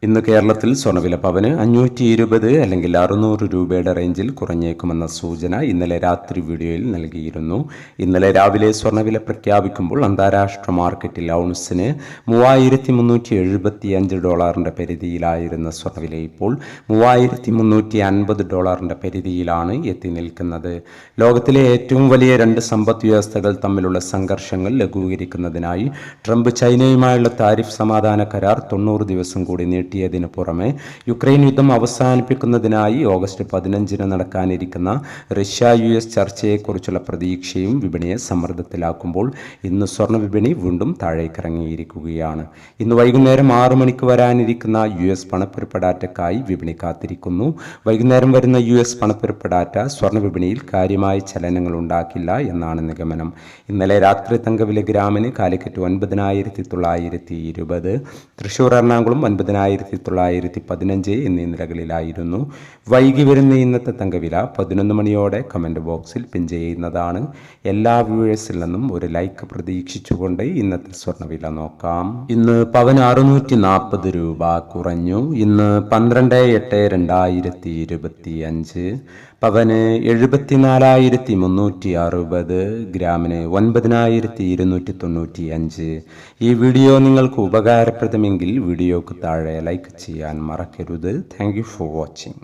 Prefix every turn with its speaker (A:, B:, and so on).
A: ഇന്ന് കേരളത്തിൽ സ്വർണ്ണവില പവന് 520 അല്ലെങ്കിൽ 600 രൂപയുടെ റേഞ്ചിൽ കുറഞ്ഞേക്കുമെന്ന സൂചന ഇന്നലെ രാത്രി വീഡിയോയിൽ നൽകിയിരുന്നു. ഇന്നലെ രാവിലെ സ്വർണ്ണവില പ്രഖ്യാപിക്കുമ്പോൾ അന്താരാഷ്ട്ര മാർക്കറ്റിൽ ഔൺസിന് $3,375 പരിധിയിലായിരുന്ന സ്വർണ്ണവില ഇപ്പോൾ $3,350 പരിധിയിലാണ് എത്തി നിൽക്കുന്നത്. ലോകത്തിലെ ഏറ്റവും വലിയ രണ്ട് സമ്പദ് വ്യവസ്ഥകൾ തമ്മിലുള്ള സംഘർഷങ്ങൾ ലഘൂകരിക്കുന്നതിനായി ട്രംപ് ചൈനയുമായുള്ള താരിഫ് സമാധാന കരാർ 90 ദിവസം കൂടി നീട്ടിയതിനു പുറമെ യുക്രൈൻ യുദ്ധം അവസാനിപ്പിക്കുന്നതിനായി ഓഗസ്റ്റ് 15 നടക്കാനിരിക്കുന്ന റഷ്യ-US ചർച്ചയെക്കുറിച്ചുള്ള പ്രതീക്ഷയും വിപണിയെ സമ്മർദ്ദത്തിലാക്കുമ്പോൾ ഇന്ന് സ്വർണ്ണ വിപണി വീണ്ടും താഴേക്കിറങ്ങിയിരിക്കുകയാണ്. ഇന്ന് വൈകുന്നേരം 6 മണിക്ക് വരാനിരിക്കുന്ന US പണപ്പെരുപ്പ ഡാറ്റയ്ക്കായി വിപണി കാത്തിരിക്കുന്നു. വൈകുന്നേരം വരുന്ന US പണപ്പെരുപ്പ ഡാറ്റ സ്വർണ്ണ വിപണിയിൽ കാര്യമായ ചലനങ്ങൾ ഉണ്ടാക്കില്ല എന്നാണ് നിഗമനം. ഇന്നലെ രാത്രി തങ്കവില ഗ്രാമിന് കാലിക്കറ്റ് 9,920, തൃശൂർ എറണാകുളം 9,915 എന്നീ നിലകളിലായിരുന്നു. വൈകി വരുന്ന ഇന്നത്തെ തങ്കവില 11 മണിയോടെ കമൻറ്റ് ബോക്സിൽ പിൻ ചെയ്യുന്നതാണ്. എല്ലാ വ്യൂവേഴ്സിൽ നിന്നും ഒരു ലൈക്ക് പ്രതീക്ഷിച്ചുകൊണ്ട് ഇന്നത്തെ സ്വർണ്ണവില നോക്കാം. ഇന്ന് പവന് 640 രൂപ കുറഞ്ഞു. ഇന്ന് 12/8/2025. പവന് 74,360, ഗ്രാമിന് 9,295. ഈ വീഡിയോ നിങ്ങൾക്ക് ഉപകാരപ്രദമെങ്കിൽ വീഡിയോക്ക് താഴെ ലൈക്ക് ചെയ്യാൻ മറക്കരുത്. Thank you for watching.